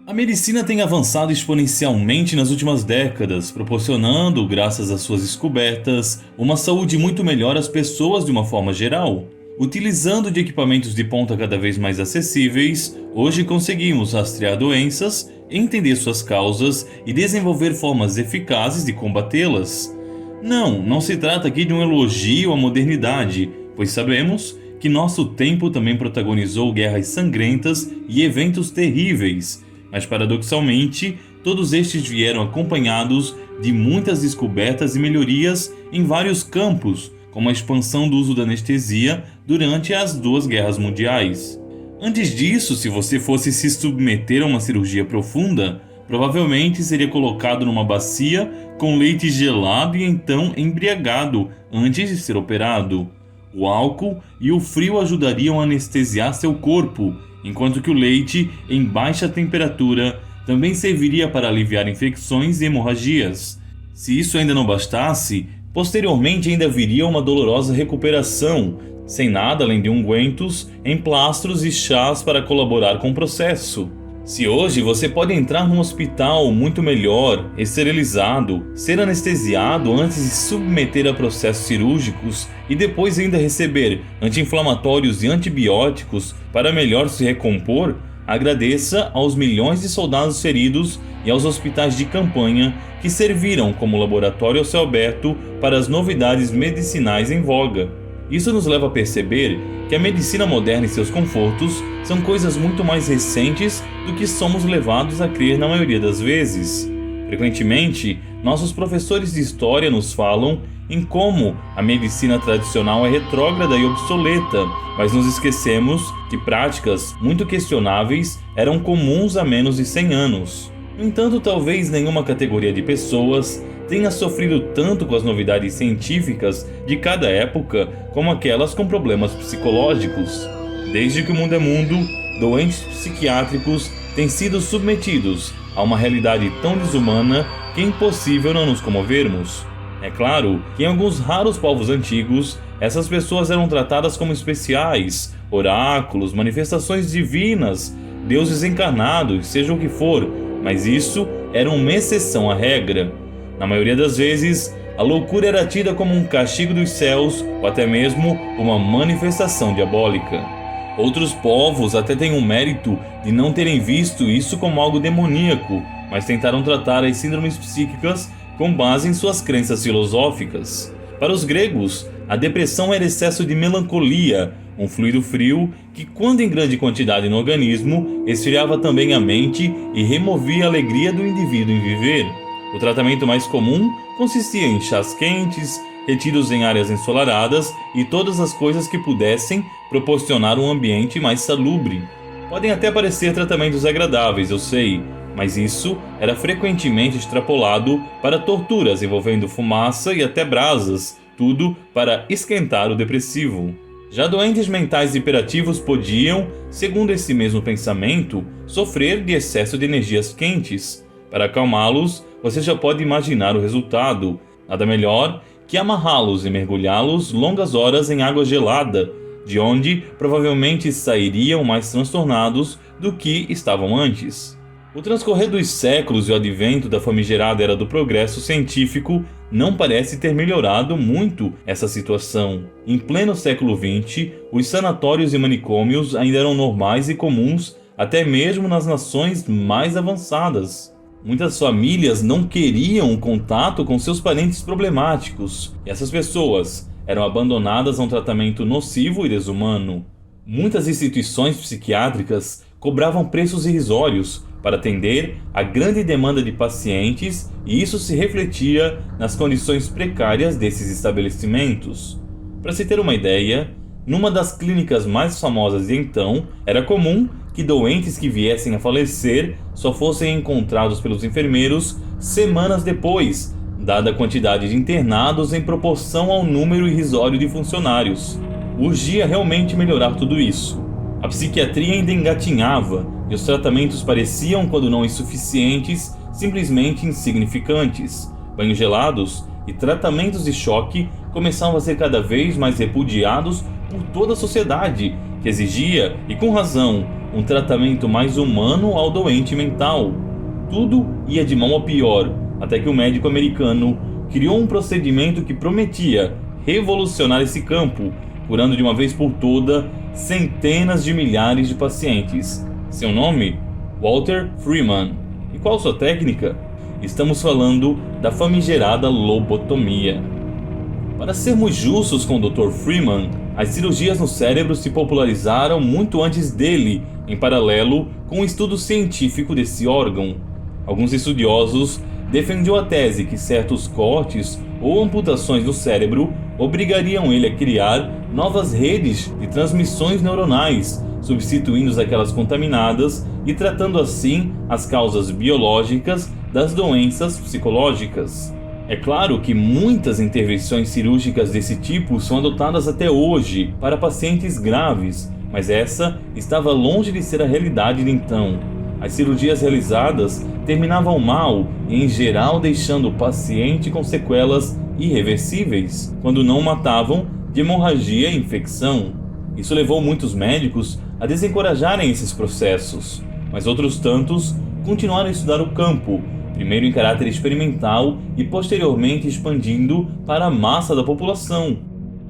A medicina tem avançado exponencialmente nas últimas décadas, proporcionando, graças às suas descobertas, uma saúde muito melhor às pessoas de uma forma geral. Utilizando de equipamentos de ponta cada vez mais acessíveis, hoje conseguimos rastrear doenças, entender suas causas e desenvolver formas eficazes de combatê-las. Não se trata aqui de um elogio à modernidade, pois sabemos que nosso tempo também protagonizou guerras sangrentas e eventos terríveis. Mas paradoxalmente, todos estes vieram acompanhados de muitas descobertas e melhorias em vários campos, como a expansão do uso da anestesia durante as duas guerras mundiais. Antes disso, se você fosse se submeter a uma cirurgia profunda, provavelmente seria colocado numa bacia com leite gelado e então embriagado antes de ser operado. O álcool e o frio ajudariam a anestesiar seu corpo, enquanto que o leite, em baixa temperatura, também serviria para aliviar infecções e hemorragias. Se isso ainda não bastasse, posteriormente ainda viria uma dolorosa recuperação, sem nada além de ungüentos, emplastros e chás para colaborar com o processo. Se hoje você pode entrar num hospital muito melhor, esterilizado, ser anestesiado antes de se submeter a processos cirúrgicos e depois ainda receber anti-inflamatórios e antibióticos para melhor se recompor, agradeça aos milhões de soldados feridos e aos hospitais de campanha que serviram como laboratório ao céu aberto para as novidades medicinais em voga. Isso nos leva a perceber que a medicina moderna e seus confortos são coisas muito mais recentes do que somos levados a crer na maioria das vezes. Frequentemente, nossos professores de história nos falam em como a medicina tradicional é retrógrada e obsoleta, mas nos esquecemos que práticas muito questionáveis eram comuns há menos de 100 anos. No entanto, talvez nenhuma categoria de pessoas tenha sofrido tanto com as novidades científicas de cada época como aquelas com problemas psicológicos. Desde que o mundo é mundo, doentes psiquiátricos têm sido submetidos a uma realidade tão desumana que é impossível não nos comovermos. É claro que em alguns raros povos antigos, essas pessoas eram tratadas como especiais, oráculos, manifestações divinas, deuses encarnados, seja o que for, mas isso era uma exceção à regra. Na maioria das vezes, a loucura era tida como um castigo dos céus ou até mesmo uma manifestação diabólica. Outros povos até têm o mérito de não terem visto isso como algo demoníaco, mas tentaram tratar as síndromes psíquicas com base em suas crenças filosóficas. Para os gregos, a depressão era excesso de melancolia, um fluido frio que, quando em grande quantidade no organismo, esfriava também a mente e removia a alegria do indivíduo em viver. O tratamento mais comum consistia em chás quentes, retiros em áreas ensolaradas e todas as coisas que pudessem proporcionar um ambiente mais salubre. Podem até parecer tratamentos agradáveis, eu sei, mas isso era frequentemente extrapolado para torturas envolvendo fumaça e até brasas, tudo para esquentar o depressivo. Já doentes mentais hiperativos podiam, segundo esse mesmo pensamento, sofrer de excesso de energias quentes. Para acalmá-los, você já pode imaginar o resultado. Nada melhor que amarrá-los e mergulhá-los longas horas em água gelada, de onde provavelmente sairiam mais transtornados do que estavam antes. O transcorrer dos séculos e o advento da famigerada era do progresso científico não parece ter melhorado muito essa situação. Em pleno século XX, os sanatórios e manicômios ainda eram normais e comuns até mesmo nas nações mais avançadas. Muitas famílias não queriam contato com seus parentes problemáticos, e essas pessoas eram abandonadas a um tratamento nocivo e desumano. Muitas instituições psiquiátricas cobravam preços irrisórios para atender a grande demanda de pacientes, e isso se refletia nas condições precárias desses estabelecimentos. Para se ter uma ideia, numa das clínicas mais famosas de então, era comum que doentes que viessem a falecer só fossem encontrados pelos enfermeiros semanas depois, dada a quantidade de internados em proporção ao número irrisório de funcionários. Urgia realmente melhorar tudo isso. A psiquiatria ainda engatinhava, e os tratamentos pareciam, quando não insuficientes, simplesmente insignificantes. Banhos gelados e tratamentos de choque começavam a ser cada vez mais repudiados por toda a sociedade, que exigia, e com razão, um tratamento mais humano ao doente mental. Tudo ia de mal a pior, até que o médico americano criou um procedimento que prometia revolucionar esse campo, curando de uma vez por toda centenas de milhares de pacientes. Seu nome? Walter Freeman. E qual sua técnica? Estamos falando da famigerada lobotomia. Para sermos justos com o Dr. Freeman, as cirurgias no cérebro se popularizaram muito antes dele, em paralelo com o estudo científico desse órgão. Alguns estudiosos defendiam a tese que certos cortes ou amputações no cérebro obrigariam ele a criar novas redes de transmissões neuronais, substituindo aquelas contaminadas e tratando assim as causas biológicas das doenças psicológicas. É claro que muitas intervenções cirúrgicas desse tipo são adotadas até hoje para pacientes graves, mas essa estava longe de ser a realidade de então. As cirurgias realizadas terminavam mal e, em geral, deixando o paciente com sequelas irreversíveis, quando não o matavam de hemorragia e infecção. Isso levou muitos médicos a desencorajarem esses processos, mas outros tantos continuaram a estudar o campo, primeiro em caráter experimental e posteriormente expandindo para a massa da população.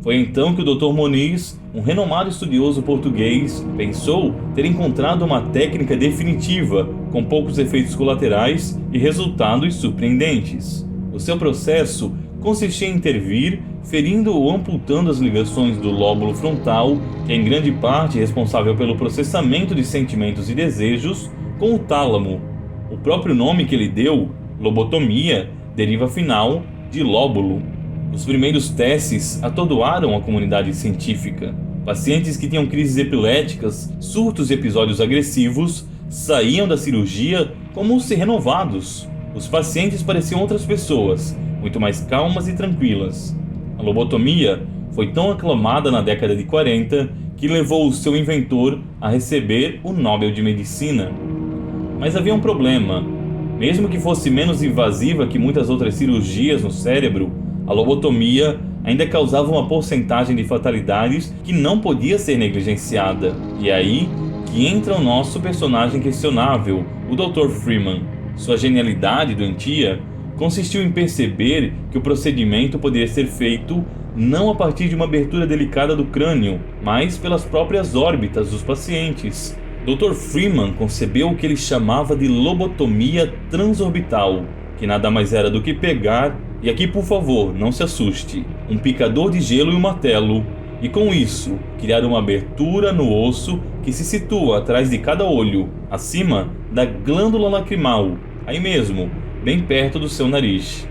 Foi então que o Dr. Moniz, um renomado estudioso português, pensou ter encontrado uma técnica definitiva, com poucos efeitos colaterais e resultados surpreendentes. O seu processo consistia em intervir, ferindo ou amputando as ligações do lóbulo frontal, que é em grande parte responsável pelo processamento de sentimentos e desejos, com o tálamo. O próprio nome que ele deu, lobotomia, deriva afinal de lóbulo. Os primeiros testes atordoaram a comunidade científica. Pacientes que tinham crises epiléticas, surtos e episódios agressivos saíam da cirurgia como se renovados. Os pacientes pareciam outras pessoas, muito mais calmas e tranquilas. A lobotomia foi tão aclamada na década de 40 que levou o seu inventor a receber o Nobel de Medicina. Mas havia um problema. Mesmo que fosse menos invasiva que muitas outras cirurgias no cérebro, a lobotomia ainda causava uma porcentagem de fatalidades que não podia ser negligenciada. E é aí que entra o nosso personagem questionável, o Dr. Freeman. Sua genialidade doentia consistiu em perceber que o procedimento poderia ser feito não a partir de uma abertura delicada do crânio, mas pelas próprias órbitas dos pacientes. Dr. Freeman concebeu o que ele chamava de lobotomia transorbital, que nada mais era do que pegar, e aqui por favor, não se assuste, um picador de gelo e um martelo, e com isso, criar uma abertura no osso que se situa atrás de cada olho, acima da glândula lacrimal, aí mesmo, bem perto do seu nariz.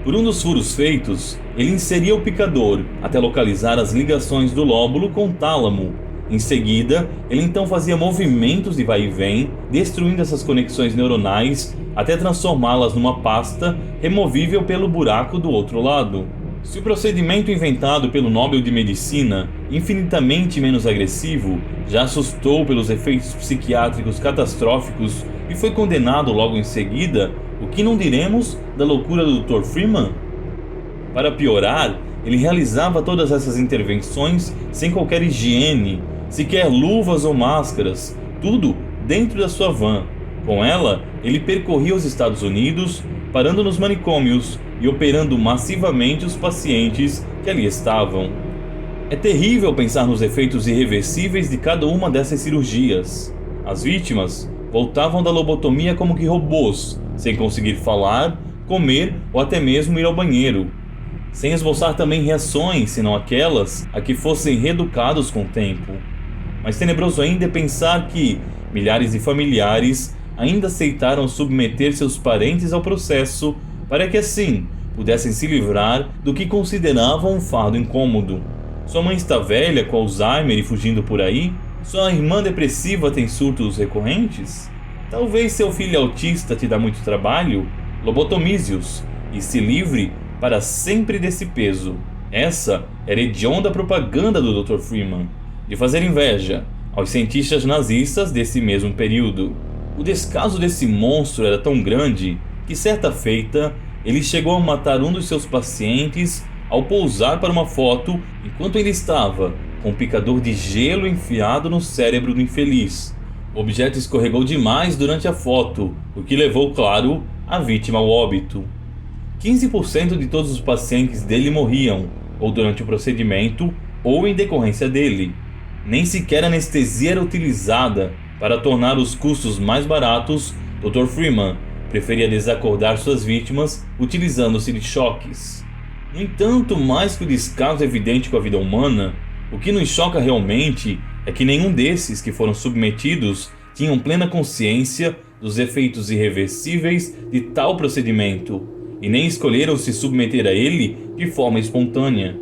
Por um dos furos feitos, ele inseria o picador até localizar as ligações do lóbulo com o tálamo. Em seguida, ele então fazia movimentos de vai e vem, destruindo essas conexões neuronais até transformá-las numa pasta removível pelo buraco do outro lado. Se o procedimento inventado pelo Nobel de Medicina, infinitamente menos agressivo, já assustou pelos efeitos psiquiátricos catastróficos e foi condenado logo em seguida, o que não diremos da loucura do Dr. Freeman? Para piorar, ele realizava todas essas intervenções sem qualquer higiene, sequer luvas ou máscaras, tudo dentro da sua van. Com ela, ele percorria os Estados Unidos, parando nos manicômios e operando massivamente os pacientes que ali estavam. É terrível pensar nos efeitos irreversíveis de cada uma dessas cirurgias. As vítimas voltavam da lobotomia como que robôs, sem conseguir falar, comer ou até mesmo ir ao banheiro, sem esboçar também reações, senão aquelas a que fossem reeducados com o tempo. Mas tenebroso ainda é pensar que milhares de familiares ainda aceitaram submeter seus parentes ao processo para que assim pudessem se livrar do que consideravam um fardo incômodo. Sua mãe está velha, com Alzheimer e fugindo por aí? Sua irmã depressiva tem surtos recorrentes? Talvez seu filho autista te dá muito trabalho? Lobotomize-os e se livre para sempre desse peso. Essa era a hedionda propaganda do Dr. Freeman, de fazer inveja aos cientistas nazistas desse mesmo período. O descaso desse monstro era tão grande que, certa feita, ele chegou a matar um dos seus pacientes ao pousar para uma foto enquanto ele estava com um picador de gelo enfiado no cérebro do infeliz. O objeto escorregou demais durante a foto, o que levou, claro, a vítima ao óbito. 15% de todos os pacientes dele morriam, ou durante o procedimento, ou em decorrência dele. Nem sequer anestesia era utilizada. Para tornar os custos mais baratos, Dr. Freeman preferia desacordar suas vítimas utilizando-se de choques. No entanto, mais que o descaso evidente com a vida humana, o que nos choca realmente é que nenhum desses que foram submetidos tinham plena consciência dos efeitos irreversíveis de tal procedimento, e nem escolheram se submeter a ele de forma espontânea.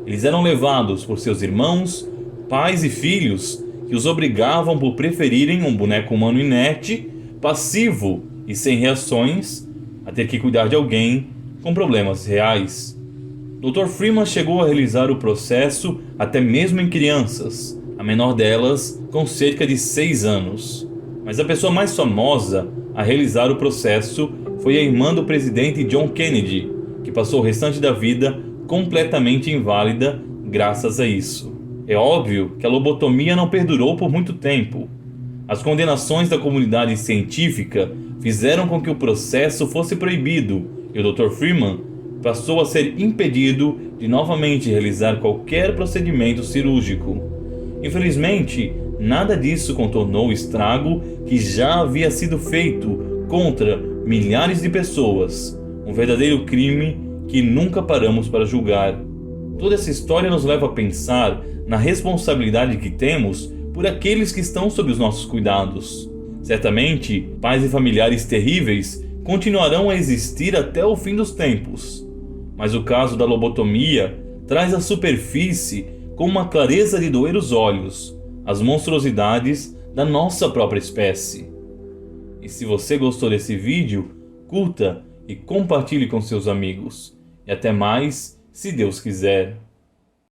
Eles eram levados por seus irmãos, pais e filhos, que os obrigavam por preferirem um boneco humano inerte, passivo e sem reações, a ter que cuidar de alguém com problemas reais. Dr. Freeman chegou a realizar o processo até mesmo em crianças, a menor delas com cerca de 6 anos. Mas a pessoa mais famosa a realizar o processo foi a irmã do presidente John Kennedy, que passou o restante da vida completamente inválida graças a isso. É óbvio que a lobotomia não perdurou por muito tempo. As condenações da comunidade científica fizeram com que o processo fosse proibido e o Dr. Freeman passou a ser impedido de novamente realizar qualquer procedimento cirúrgico. Infelizmente, nada disso contornou o estrago que já havia sido feito contra milhares de pessoas, um verdadeiro crime que nunca paramos para julgar. Toda essa história nos leva a pensar na responsabilidade que temos por aqueles que estão sob os nossos cuidados. Certamente, pais e familiares terríveis continuarão a existir até o fim dos tempos. Mas o caso da lobotomia traz à superfície, com uma clareza de doer os olhos, as monstruosidades da nossa própria espécie. E se você gostou desse vídeo, curta e compartilhe com seus amigos. E até mais, se Deus quiser.